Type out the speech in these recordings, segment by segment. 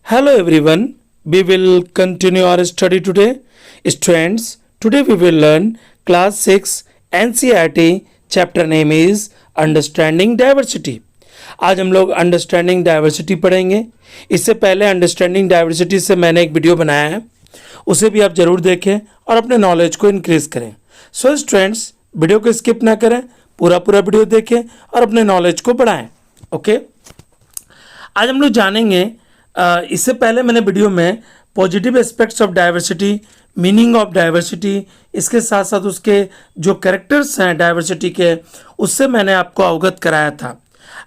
Hello everyone, we will continue our study today. Students, today we will learn class 6 NCERT chapter name is Understanding Diversity. आज हम लोग understanding diversity पढ़ेंगे. इससे पहले understanding diversity से मैंने एक वीडियो बनाया है, उसे भी आप जरूर देखें और अपने नॉलेज को इंक्रीज करें. सो स्टूडेंट्स, वीडियो को स्किप ना करें, पूरा वीडियो देखें और अपने नॉलेज को बढ़ाएं. ओके, आज हम लोग जानेंगे. इससे पहले मैंने वीडियो में positive aspects of diversity, meaning of diversity, इसके साथ साथ उसके जो कैरेक्टर्स हैं डाइवर्सिटी के, उससे मैंने आपको अवगत कराया था.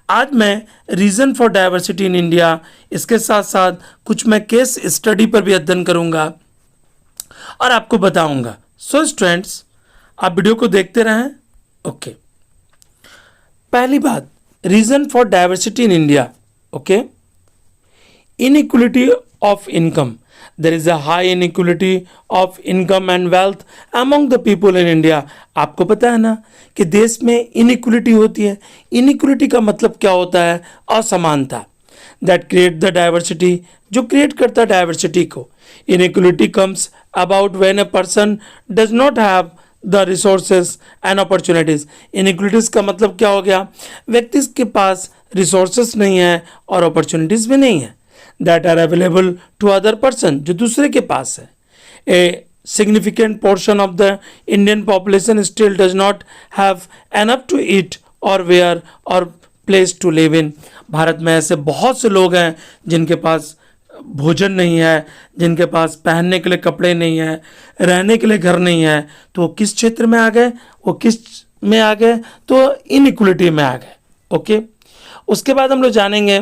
आज मैं reason for diversity in India, इसके साथ साथ कुछ मैं केस स्टडी पर भी अध्ययन करूंगा और आपको बताऊंगा. सो स्टूडेंट्स, आप वीडियो को देखते रहें. ओके, पहली बात, reason for diversity in India. Okay, inequality of income. There is a high inequality of income and wealth among the people in India. आपको पता है ना कि देश में inequality होती है. inequality का मतलब क्या होता है? असमानता. That create the diversity, जो create करता है diversity को. Inequality comes about when a person does not have the resources and opportunities. Inequalities का मतलब क्या हो गया? व्यक्ति के पास resources नहीं है और opportunities भी नहीं है that are available to other person, जो दूसरे के पास है. A significant portion of the Indian population still does not have enough to eat or wear or place to live in. Bharat में ऐसे बहुत से लोग हैं जिनके पास भोजन नहीं है, जिनके पास पहनने के लिए कपड़े नहीं है, रहने के लिए घर नहीं है. तो वो किस क्षेत्र में आ गए? वो किस में आ गए? तो इनइक्वलिटी में आ गए. ओके, उसके बाद हम लोग जानेंगे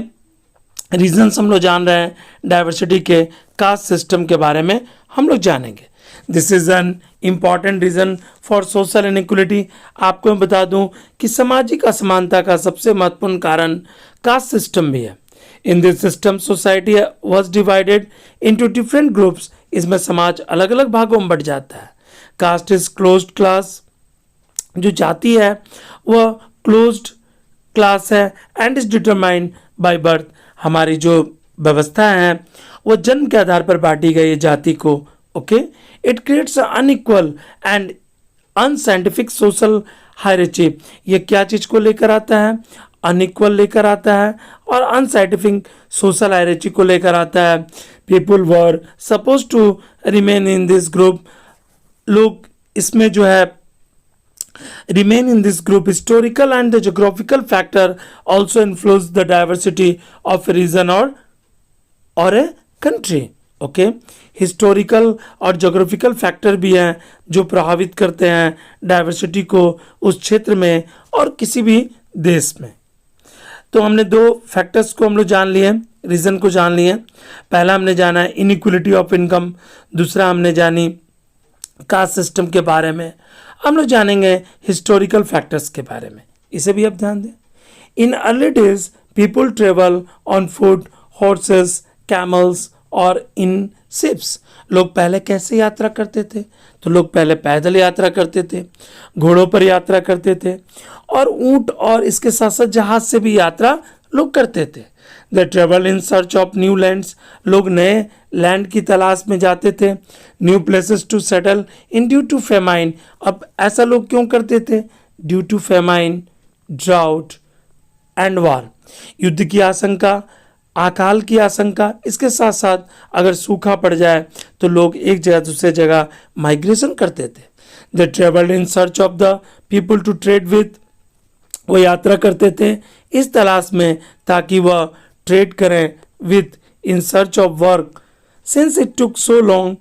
रीजन्स. हम लोग जान रहे हैं डाइवर्सिटी के कास्ट सिस्टम के बारे में हम लोग जानेंगे. This is an important reason for social inequality. आपको मैं बता दूं कि सामाजिक असमानता का सबसे महत्वपूर्ण कारण कास्ट सिस्टम भी है. In this system society was divided into different groups. इसमें समाज अलग अलग भागों में बट जाता है. Caste is closed class. जो जाति है वह क्लोज्ड क्लास है and is determined by birth. हमारी जो व्यवस्था है वो जन्म के आधार पर बांटी गई है जाति को. Okay, it creates unequal and unscientific social hierarchy. ये क्या चीज को लेकर आता है? अनइक्वल लेकर आता है और अनसाइंटिफिक सोशल हायरार्ची को लेकर आता है. People were suppose to remain in this group. लोग इसमें जो है remain in this group. Historical and the geographical factor also influence the diversity of a region or a country. Okay, historical और geographical factor भी हैं जो प्रभावित करते हैं डाइवर्सिटी को उस क्षेत्र में और किसी भी देश में. तो हमने दो फैक्टर्स को हम लोग जान लिए, रीजन को जान लिए. पहला हमने जाना है इनइक्वलिटी ऑफ इनकम, दूसरा हमने जानी कास्ट सिस्टम के बारे में. हम लोग जानेंगे हिस्टोरिकल फैक्टर्स के बारे में, इसे भी आप ध्यान दें. In early days people travel on foot, horses, camels और इन शिप्स. लोग पहले कैसे यात्रा करते थे? तो लोग पहले पैदल यात्रा करते थे, घोड़ों पर यात्रा करते थे और ऊंट और इसके साथ साथ जहाज से भी यात्रा लोग करते थे. They travel in search of new lands. लोग नए लैंड की तलाश में जाते थे. New places to settle in due to famine. अब ऐसा लोग क्यों करते थे? Due to famine, drought and war. युद्ध की आशंका, अकाल की आशंका, इसके साथ साथ अगर सूखा पड़ जाए तो लोग एक जगह दूसरे जगह माइग्रेशन करते थे. They travelled in search of the people to trade with. वो यात्रा करते थे इस तलाश में ताकि वह ट्रेड करें with in search of work. Since it took so long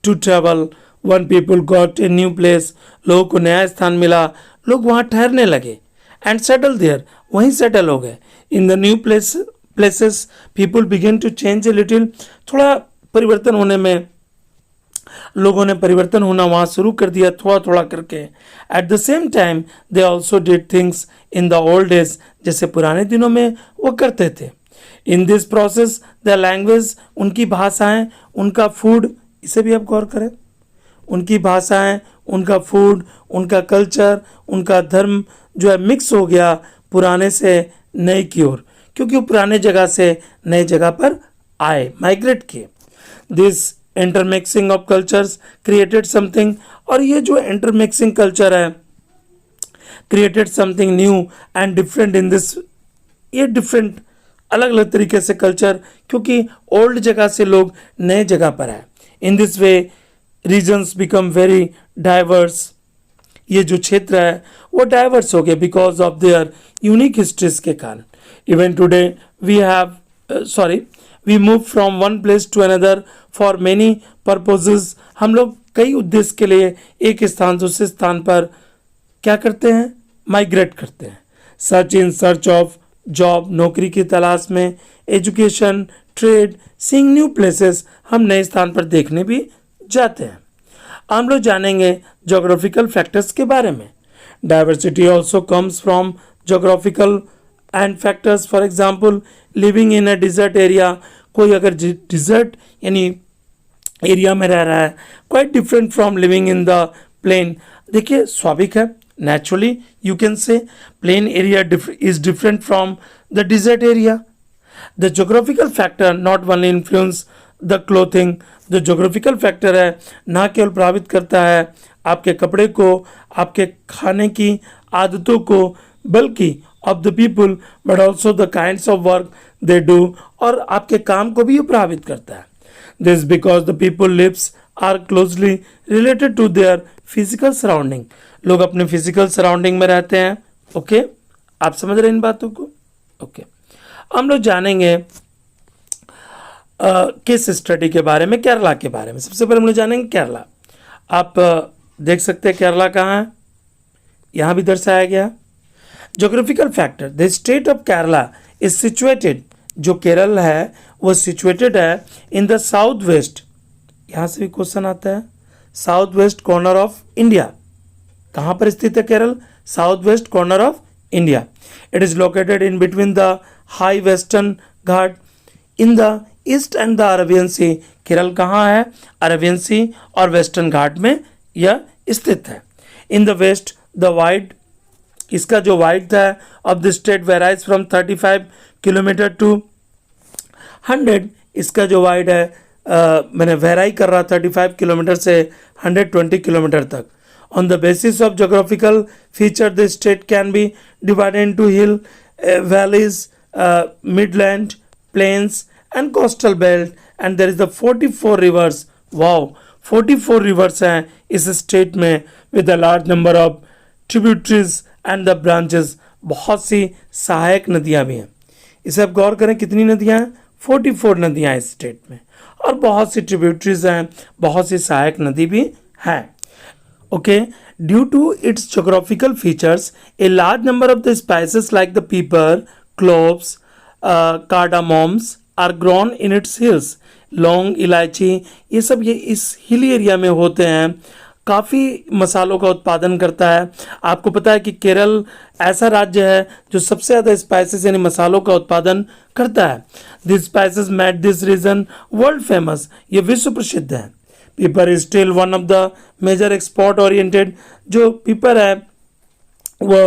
to travel one people got a new place. लोगों को नया स्थान मिला, लोग वहाँ ठहरने लगे एंड सेटल देयर, वहीं सेटल हो गए. In the new places people begin to change a little. थोड़ा परिवर्तन होने में लोगों ने परिवर्तन होना वहाँ शुरू कर दिया थोड़ा थोड़ा करके. At the same time they also did things in the old days. जैसे पुराने दिनों में वो करते थे. In this process the language, उनकी भाषाएं, उनका फूड, इसे भी आप गौर करें. उनकी भाषाएं, उनका फूड, उनका कल्चर, उनका धर्म जो है मिक्स हो गया पुराने से नए की ओर, क्योंकि वो पुराने जगह से नई जगह पर आए, माइग्रेट किए। This intermixing of cultures created something, और ये जो इंटरमिक्सिंग कल्चर है created something new and different in this, ये डिफरेंट अलग अलग तरीके से कल्चर, क्योंकि ओल्ड जगह से लोग नए जगह पर आए। In this way regions become very diverse, ये जो क्षेत्र है वो डाइवर्स हो गए because of their unique histories के कारण। Even today we have we move from one place to another for many purposes. हम लोग कई उद्देश्य के लिए एक स्थान से दूसरे स्थान पर क्या करते हैं, माइग्रेट करते हैं। सच इन सर्च ऑफ जॉब, नौकरी की तलाश में, education, trade, seeing new places, हम नए स्थान पर देखने भी जाते हैं। हम लोग जानेंगे जोग्राफिकल फैक्टर्स के बारे में। Diversity also comes from geographical and factors. For example living in a desert area, कोई अगर डिजर्ट यानी एरिया में रह रहा है, quite different from living in the plain. देखिए स्वाभाविक है, naturally you can say plain area is different from the desert area. The geographical factor not only influence the clothing, the geographical factor है ना केवल प्रभावित करता है आपके कपड़े को, आपके खाने की आदतों को, बल्कि of the people but also the kinds of work they do, और आपके काम को भी ये प्रभावित करता है। This because the people lives are closely related to their physical surrounding. लोग अपने फिजिकल सराउंडिंग में रहते हैं। ओके, आप समझ रहे हैं इन बातों को? ओके, हम लोग जानेंगे केस स्टडी के बारे में, केरला के बारे में। सबसे पहले हम लोग जानेंगे केरला। आप देख सकते हैं केरला कहाँ है, यहाँ भी दर्शाया गया। Geographical factor, the state of Kerala is situated, जो केरल है वो सिचुएटेड है इन द साउथ वेस्ट, यहाँ से भी क्वेश्चन आता है, south west corner of India. कहाँ पर स्थित है Kerala? South west corner of India. It is located in between the high western Ghat in the east and the Arabian sea. Kerala कहाँ है? अरेबियन सी और वेस्टर्न घाट में यह स्थित है। In the west the wide, इसका जो वाइड है of the state varies from 35 kilometre to 100। इसका जो वाइड है मैंने वेराई कर रहा 35 किलोमीटर से 120 किलोमीटर तक। On the basis of geographical feature, the state can be divided into hill, valleys, midland, plains, and coastal belt. And there is the 44 rivers. Wow, 44 rivers हैं इस state में, with a large number of tributaries and the branches. बहुत सी सहायक नदियाँ भी हैं। इसे आप गौर करें, कितनी नदियाँ हैं? 44 नदियाँ इस स्टेट में, और बहुत सी ट्रिब्यूटरीज हैं, बहुत सी सहायक नदी भी हैं। Okay, due to its geographical features, a large number of the spices like the pepper, cloves, cardamoms are grown in its hills. लौंग, इलायची, ये सब ये इस हिली एरिया में होते हैं। काफ़ी मसालों का उत्पादन करता है। आपको पता है कि केरल ऐसा राज्य है जो सबसे ज़्यादा स्पाइसेस यानी मसालों का उत्पादन करता है। This spices made this region world famous, ये विश्व प्रसिद्ध है। Pepper is still one of the major export oriented, जो पीपर है वो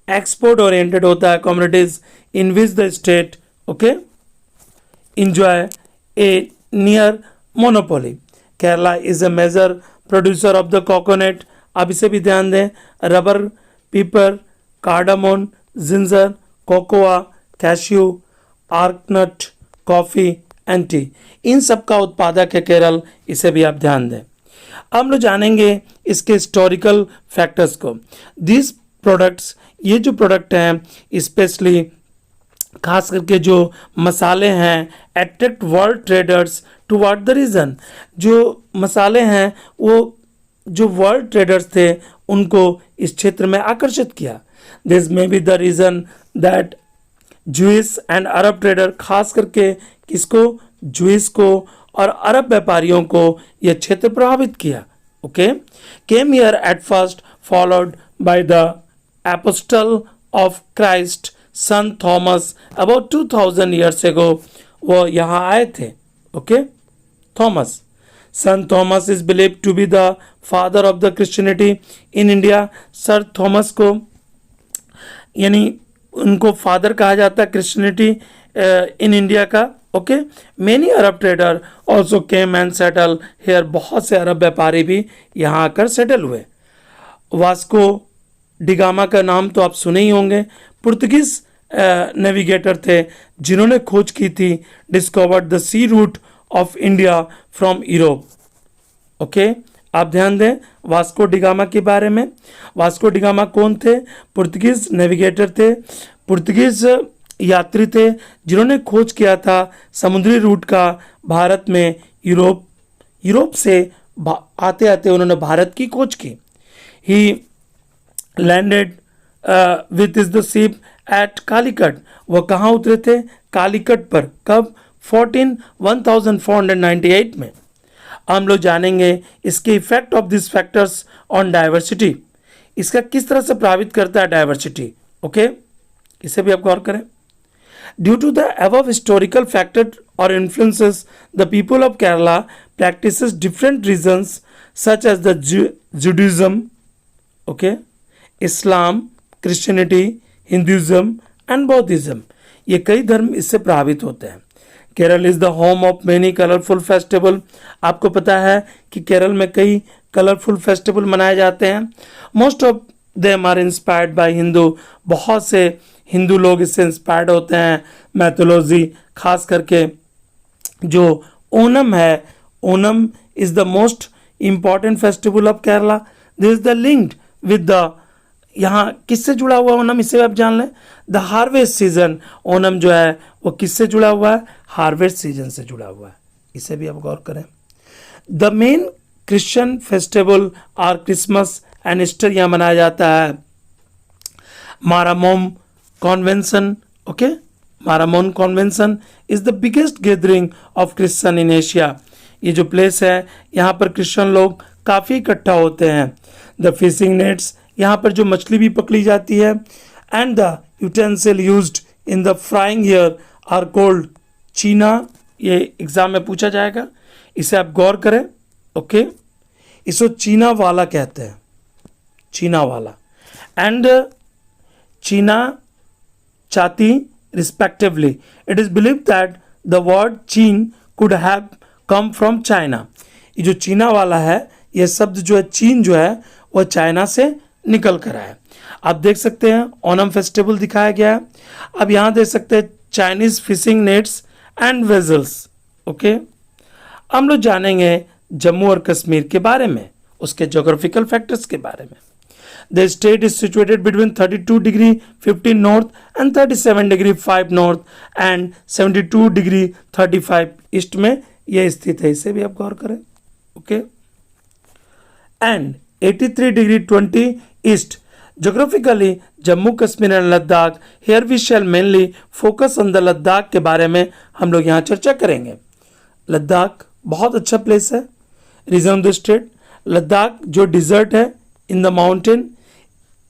एक्सपोर्ट ओरिएंटेड होता है। Communities in which the state okay enjoy a near monopoly. Kerala is a major producer of the coconut. आप इसे भी ध्यान दें, rubber, pepper, cardamom, ginger, cocoa, cashew, arecanut, coffee and tea, इन सब का उत्पादक है केरल, इसे भी आप ध्यान दें। अब हम लोग जानेंगे इसके हिस्टोरिकल फैक्टर्स को। दिस प्रोडक्ट्स, ये जो प्रोडक्ट हैं स्पेशली खास करके जो मसाले हैं, attract world traders toward the region. जो मसाले हैं वो जो वर्ल्ड ट्रेडर्स थे उनको इस क्षेत्र में आकर्षित किया। This may be the region that Jewish and Arab trader, खास करके किसको? जूइश को और अरब व्यापारियों को यह क्षेत्र प्रभावित किया। Okay, came here at first followed by the apostle of Christ saint Thomas about 2000 years ago, वो यहाँ आए थे। Okay, Thomas, saint Thomas is believe to be the father of the Christianity in India. Sir Thomas को यानी उनको father कहा जाता है क्रिश्चियनिटी इन इंडिया का। Okay, many Arab trader also came and settle here, बहुत से अरब व्यापारी भी यहाँ आकर सेटल हुए। वास्को डिगामा का नाम तो आप सुने ही होंगे, पुर्तगीज नेविगेटर थे जिन्होंने खोज की थी, discovered the sea route of India from Europe. Okay, आप ध्यान दें वास्को डिगामा के बारे में। वास्को डिगामा कौन थे? पुर्तगीज नेविगेटर थे, पुर्तगीज यात्री थे जिन्होंने खोज किया था समुद्री रूट का भारत में, यूरोप से आते आते उन्होंने भारत की खोज की। He landed with is the ship at Calicut, वह कहाँ उतरे थे? कालीकट पर। कब? 1498 में। हम लोग जानेंगे इसके effect of this factors on diversity, इसका किस तरह से प्रभावित करता है डाइवर्सिटी। ओके, इसे भी आप गौर करें। Due to the above historical factor or influences, the people of Kerala practices different religions such as the Judaism, okay, Islam, Christianity, Hinduism and Buddhism। ये कई धर्म इससे प्रभावित होते हैं। Kerala is the home of many colourful festival, आपको पता है कि केरल में कई कलरफुल फेस्टिवल मनाए जाते हैं। Most of them are inspired by Hindu, बहुत से हिंदू लोग इससे इंस्पायर्ड होते हैं। मैथोलॉजी, खास करके जो ओनम है, Onam is the most important festival of Kerala. This is the linked with the, यहाँ किससे जुड़ा हुआ ओनम, इसे आप जान लें, द हार्वेस्ट सीजन। ओनम जो है वो किससे जुड़ा हुआ है? हार्वेस्ट सीजन से जुड़ा हुआ है, इसे भी आप गौर करें। The main Christian festival are Christmas and Easter, यहाँ मनाया जाता है। Maramon convention, okay, Maramon convention is the biggest gathering of Christian in Asia. ये जो प्लेस है यहाँ पर क्रिश्चियन लोग काफ़ी इकट्ठा होते हैं। द फिशिंग नेट्स, यहाँ पर जो मछली भी पकड़ी जाती है, and the utensil used in the frying here are called cheena. ये एग्जाम में पूछा जाएगा, इसे आप गौर करें। ओके, इसको चीना वाला कहते हैं, चीना vala, and cheena chatti respectively. It is believe that the word cheen could have come from China. ये जो चीना वाला है, ये शब्द जो है चीन जो है वह चाइना से निकल कर आया। आप देख सकते हैं ओनम फेस्टिवल दिखाया गया है। अब यहाँ देख सकते हैं Chinese fishing nets and vessels. Okay, हम लोग जानेंगे जम्मू और कश्मीर के बारे में, उसके जोग्राफिकल फैक्टर्स के बारे में। The state is situated between 32 degree 15 north and 37 degree 5 north and 72 degree 35 east में यह स्थित है, इसे भी आप गौर करें। Okay, and 83 degree 20 east. Geographically Jammu Kashmir and Ladakh, here we shall mainly focus on the Ladakh के बारे में हम लोग यहाँ चर्चा करेंगे। लद्दाख बहुत अच्छा प्लेस है, region of the state. Ladakh जो डिजर्ट है in the mountain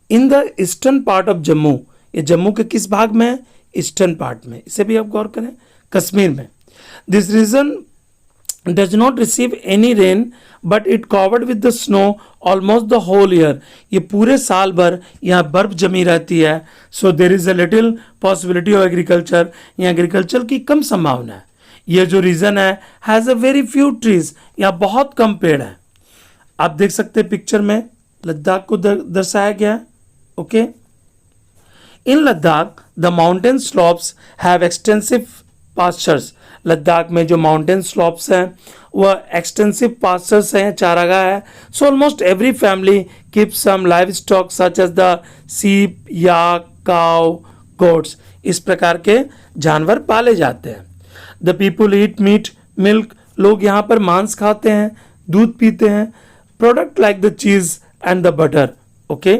in the eastern part of Jammu, ये जम्मू के किस भाग में है? ईस्टर्न पार्ट में, इसे भी आप गौर करें, कश्मीर में। This region does not receive any rain but it covered with the snow almost the whole year. ये पूरे साल भर यहाँ बर्फ जमी रहती है। So there is a little possibility of agriculture, यहाँ एग्रीकल्चर की कम संभावना है। ये जो रीजन है has a very few trees, यहाँ बहुत कम पेड़ हैं। आप देख सकते हैं पिक्चर में लद्दाख को दर्शाया गया है। Okay, in Ladakh the mountain slopes have extensive pastures. Ladakh में जो माउंटेन स्लोप्स हैं वह एक्सटेंसिव पास्चर्स हैं, चारागाह है। So almost every family keep some livestock such as the sheep, yak, cow, goats. इस प्रकार के जानवर पाले जाते हैं। The people eat meat, milk, लोग यहाँ पर मांस खाते हैं, दूध पीते हैं। प्रोडक्ट लाइक द चीज एंड द बटर। ओके,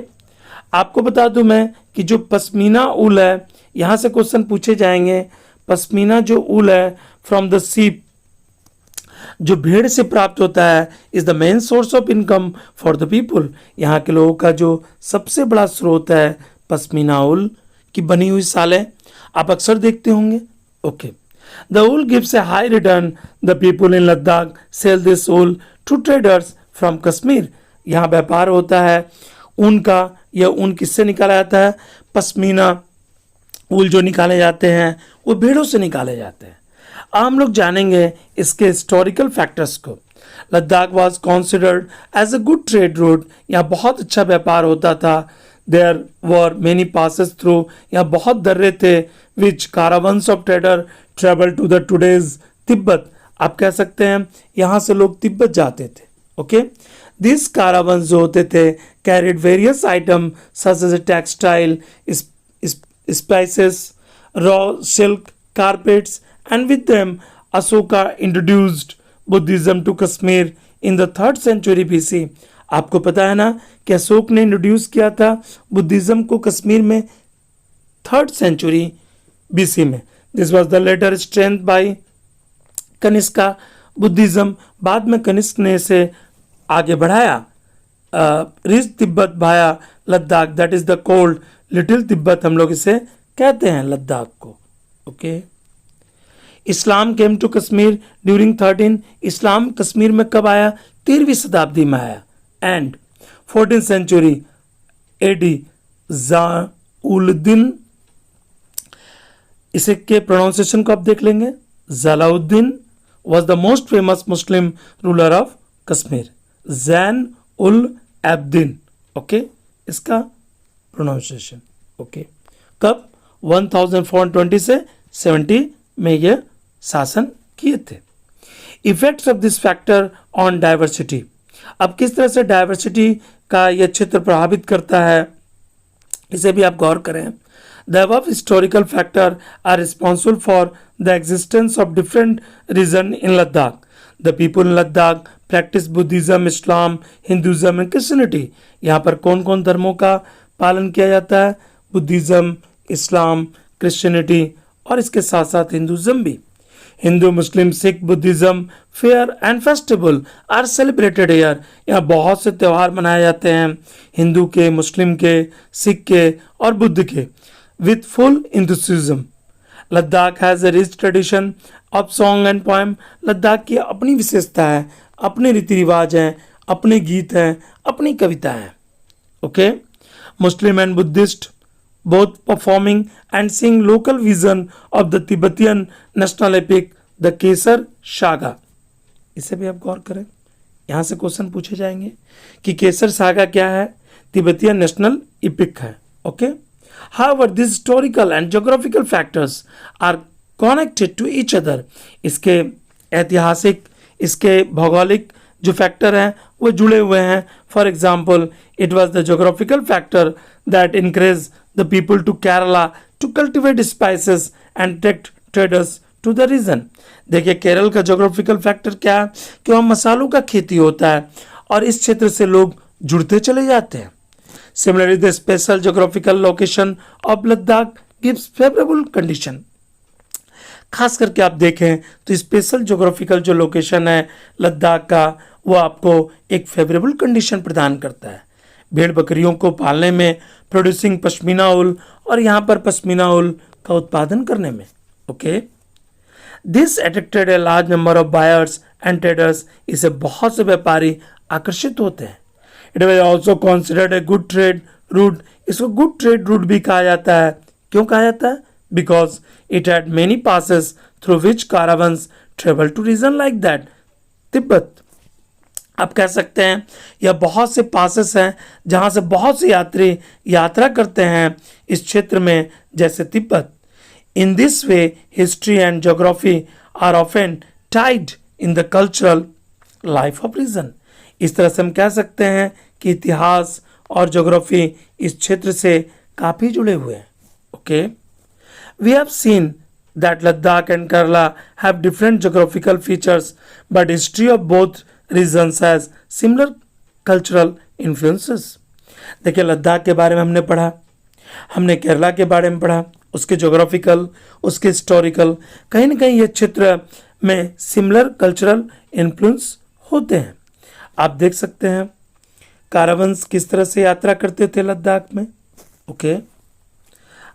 आपको बता दूं मैं कि जो पश्मीना ऊल है, यहाँ से क्वेश्चन पूछे जाएंगे। पश्मीना जो ऊल है फ्रॉम द सीप, जो भेड़ से प्राप्त होता है, is the main source of income for the people. यहाँ के लोगों का जो सबसे बड़ा स्रोत है पश्मीना ऊल की बनी हुई सालें, आप अक्सर देखते होंगे। Okay, the wool gives a high return. The people in Ladakh sell this wool to traders from Kashmir. यहाँ व्यापार होता है ऊन का। यह ऊन किससे निकाला जाता है? पश्मीना ऊल जो निकाले जाते हैं वो भेड़ों से निकाले जाते हैं। हम लोग जानेंगे इसके हिस्टोरिकल फैक्टर्स को। Ladakh was considered as a good trade route, यहाँ बहुत अच्छा व्यापार होता था। There were many passes through, यहाँ बहुत दर्रे थे, which caravans of trader travel to the today's Tibet. आप कह सकते हैं यहाँ से लोग तिब्बत जाते थे। ओके, दिस कारावंस जो होते थे carried various item such as textile, spices, raw silk, carpets, and with them Ashoka introduced Buddhism to Kashmir in the 3rd century BC। आपको पता है ना कि अशोक ने इंट्रोड्यूस किया था बुद्धिज्म को कश्मीर में 3rd century BC में। This was the later strength by Kanishka Buddhism. बाद में कनिष्क ने इसे आगे बढ़ाया। Reach Tibet via Ladakh, that is the called little Tibet, हम लोग इसे कहते हैं लद्दाख को। Okay, Islam came to Kashmir during 13, इस्लाम कश्मीर में कब आया? 13वीं शताब्दी में आया। एंड 14th century AD ज़लाउद्दीन, इसे के प्रोनाउंसिएशन को आप देख लेंगे, Zalauddin was the most famous Muslim ruler of Kashmir, Zain ul Abidin. Okay, इसका प्रोनाउंसिएशन। ओके, कब? 1420 से 70 में ये शासन किए थे। Effects of this factor on diversity, अब किस तरह से डाइवर्सिटी का यह क्षेत्र प्रभावित करता है, इसे भी आप गौर करें। The above historical factor are responsible for the existence of different region in Ladakh. The people in Ladakh practice Buddhism, Islam, Hinduism and Christianity. यहाँ पर कौन कौन धर्मों का पालन किया जाता है? बुद्धिज्म, इस्लाम, क्रिश्चियनिटी और इसके साथ साथ हिंदुज्म भी। Hindu, Muslim, Sikh, Buddhism fair and festival are celebrated here. यहाँ बहुत से त्यौहार मनाए जाते हैं, हिंदू के, मुस्लिम के, सिख के और बुद्ध के, with full enthusiasm. Ladakh has a rich tradition of song and poem. Ladakh की अपनी विशेषता है, अपने रीति रिवाज हैं, अपने गीत हैं, अपनी कविता हैं। Okay, Muslim and Buddhist both performing and sing local version of the Tibetan national epic the Kesar Saga। इसे भी आप गौर करें, यहाँ से क्वेश्चन पूछे जाएंगे कि केसर सागा क्या है? तिब्बतियन नेशनल इपिक है। Okay, however these historical and geographical factors are connected to each other। इसके ऐतिहासिक, इसके भौगोलिक जो फैक्टर हैं वो जुड़े हुए हैं। For example, it was the geographical factor that encourage the people to Kerala to cultivate spices and take traders to the region। देखिए, केरल का जोग्राफिकल फैक्टर क्या है कि वहाँ मसालों का खेती होता है और इस क्षेत्र से लोग जुड़ते चले जाते हैं। Similarly the special geographical location of Ladakh gives favourable condition. खास करके आप देखें तो स्पेशल जोग्राफिकल जो लोकेशन है लद्दाख का, वो आपको एक फेवरेबल कंडीशन प्रदान करता है भेड़ बकरियों को पालने में, प्रोड्यूसिंग पश्मीना उल, और यहाँ पर पश्मीना उल का उत्पादन करने में। Okay, this attracted a large number of buyers and traders. इसे बहुत से व्यापारी आकर्षित होते हैं। It was also considered a good trade route. इसको गुड ट्रेड रूट भी कहा जाता है। क्यों कहा जाता है? Because it had many passes through which caravans travel to region like that Tibet. आप कह सकते हैं यह बहुत से पासेस हैं जहाँ से बहुत से यात्री यात्रा करते हैं इस क्षेत्र में, जैसे Tibet. In this way history and geography are often tied in the cultural life of region. इस तरह से हम कह सकते हैं कि इतिहास और ज्योग्राफी इस क्षेत्र से काफ़ी जुड़े हुए हैं। Okay, we have seen that Ladakh and Kerala have different geographical features, but history of both regions has similar cultural influences। देखिए, लद्दाख के बारे में हमने पढ़ा, हमने केरला के बारे में पढ़ा, उसके जोग्राफिकल, उसके हिस्टोरिकल, कहीं ना कहीं ये क्षेत्र में सिमिलर कल्चरल इन्फ्लुएंस होते हैं। आप देख सकते हैं कारावंस किस तरह से यात्रा करते थे लद्दाख में। ओके,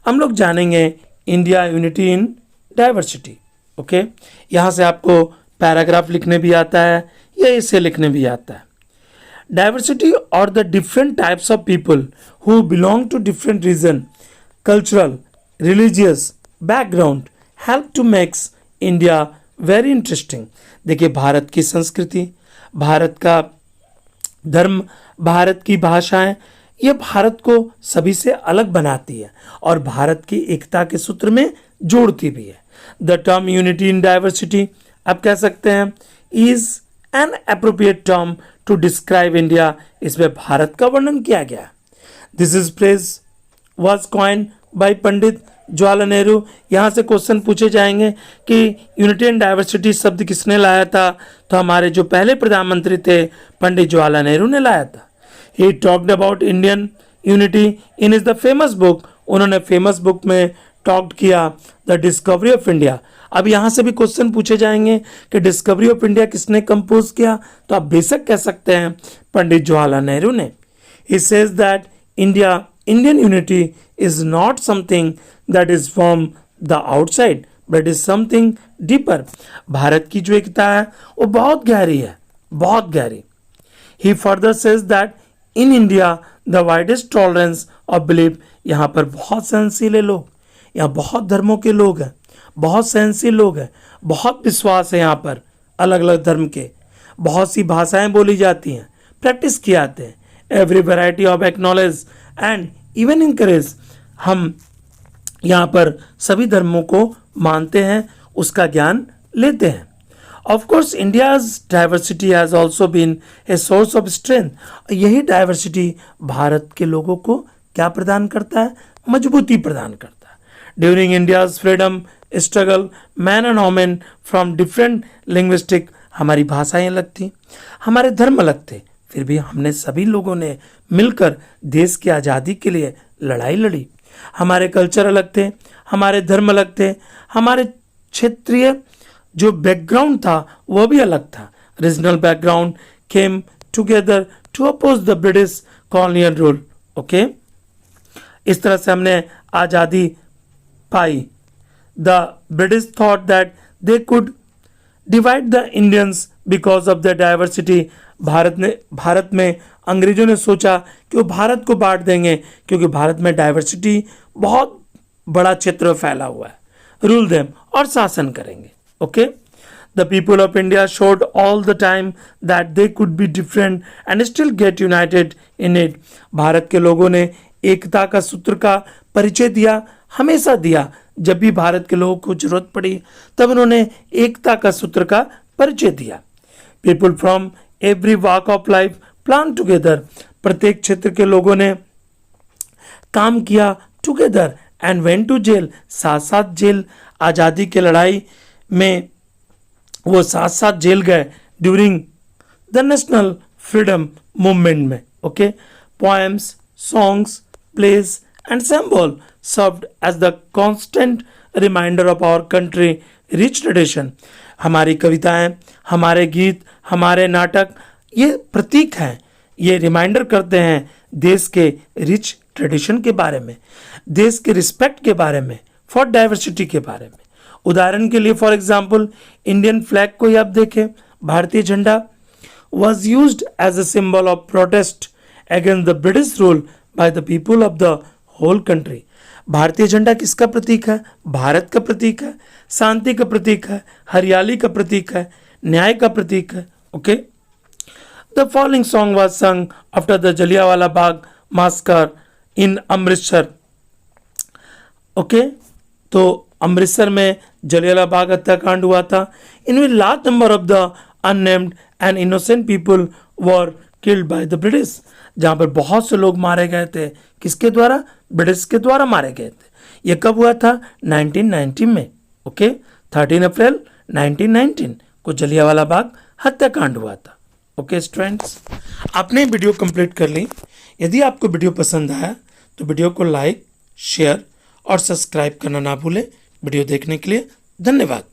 हम लोग जानेंगे India unity in diversity. Okay, यहाँ से आपको पैराग्राफ लिखने भी आता है या इसे लिखने भी आता है। डाइवर्सिटी और the different types of people who belong to different region, cultural, religious background help to makes India very interesting. देखिए, भारत की संस्कृति, भारत का धर्म, भारत की भाषाएं, ये भारत को सभी से अलग बनाती है और भारत की एकता के सूत्र में जोड़ती भी है। The term unity in diversity, आप कह सकते हैं, is an appropriate term to describe India. इसमें भारत का वर्णन किया गया। This is phrase was coin by Pandit Jawaharlal Nehru. यहाँ से क्वेश्चन पूछे जाएंगे कि यूनिटी एंड डाइवर्सिटी शब्द किसने लाया था, तो हमारे जो पहले प्रधानमंत्री थे पंडित जवाहरलाल नेहरू ने लाया था। He talked about Indian unity in is the famous book, उन्होंने फेमस बुक में टॉक्ड किया द डिस्कवरी ऑफ इंडिया। अब यहाँ से भी क्वेश्चन पूछे जाएंगे कि डिस्कवरी ऑफ इंडिया किसने कंपोज किया, तो आप बेशक कह सकते हैं पंडित जवाहरलाल नेहरू ने। He says that Indian unity is not something that is from the outside but is something deeper. Bharat की जो एकता है वो बहुत गहरी है, बहुत गहरी। He further says that in India the widest tolerance of belief, यहाँ पर बहुत सहनशील है लोग, यहाँ बहुत धर्मों के लोग हैं, बहुत सहनशील लोग हैं, बहुत विश्वास है यहाँ पर अलग अलग धर्म के, बहुत सी भाषाएं बोली जाती हैं, प्रैक्टिस किए जाते हैं। Every variety of acknowledge and even encourage, हम यहाँ पर सभी धर्मों को मानते हैं, उसका ज्ञान लेते हैं। Of course India's diversity has also been a source of strength. यही डाइवर्सिटी भारत के लोगों को क्या प्रदान करता है, मजबूती प्रदान करता है। During India's freedom struggle man and women from different linguistic, हमारी भाषाएं अलग थी, हमारे धर्म अलग थे, फिर भी हमने सभी लोगों ने मिलकर देश की आज़ादी के लिए लड़ाई लड़ी। हमारे कल्चर अलग थे, हमारे धर्म अलग थे, हमारे क्षेत्रीय जो बैकग्राउंड था वो भी अलग था। Regional background came together to oppose the British colonial rule. Okay, इस तरह से हमने आज़ादी पाई। The British thought that they could divide the Indians because of the diversity. Bharat में अंग्रेजों ने सोचा कि वो भारत को बांट देंगे क्योंकि भारत में डाइवर्सिटी बहुत बड़ा क्षेत्र में फैला हुआ है। रूल देम, और शासन करेंगे। Okay, the people of India showed all the time that they could be different and still get United in it. Bharat के लोगों ने एकता का सूत्र का परिचय दिया, हमेशा दिया। जब भी भारत के लोगों को जरूरत पड़ी तब उन्होंने एकता का सूत्र का परिचय दिया। People from every walk of life plan together, प्रत्येक क्षेत्र के लोगों ने काम किया together and went to jail, साथ साथ जेल, आज़ादी की लड़ाई में वो साथ साथ जेल गए during the national freedom movement में। Okay, poems, songs, place and symbol served as the constant reminder of our country rich tradition. हमारी कविताएं, हमारे गीत, हमारे नाटक, ये प्रतीक हैं, ये रिमाइंडर करते हैं देश के रिच ट्रेडिशन के बारे में, देश के रिस्पेक्ट के बारे में, फॉर डाइवर्सिटी के बारे में। उदाहरण के लिए फॉर एग्जाम्पल इंडियन फ्लैग को ही आप देखें, भारतीय झंडा was used as a symbol of protest against the British rule by the people of the whole country. भारतीय झंडा किसका प्रतीक है? भारत का प्रतीक है, शांति का प्रतीक है, हरियाली का प्रतीक है, न्याय का प्रतीक है। Okay, the following song was sung after the Jallianwala Bagh massacre in Amritsar. Okay, तो अमृतसर में जलियांवाला बाग हत्याकांड हुआ था। इनमें large number of the unnamed and innocent people were killed by the British, जहाँ पर बहुत से लोग मारे गए थे। किसके द्वारा? ब्रिटिश के द्वारा मारे गए थे। ये कब हुआ था? 1919 में। ओके, 13 अप्रैल 1919 को जलियांवाला बाग हत्याकांड हुआ था। ओके स्टूडेंट्स, आपने वीडियो कंप्लीट कर ली। यदि आपको वीडियो पसंद आया तो वीडियो को लाइक, शेयर और सब्सक्राइब करना ना भूलें। वीडियो देखने के लिए धन्यवाद।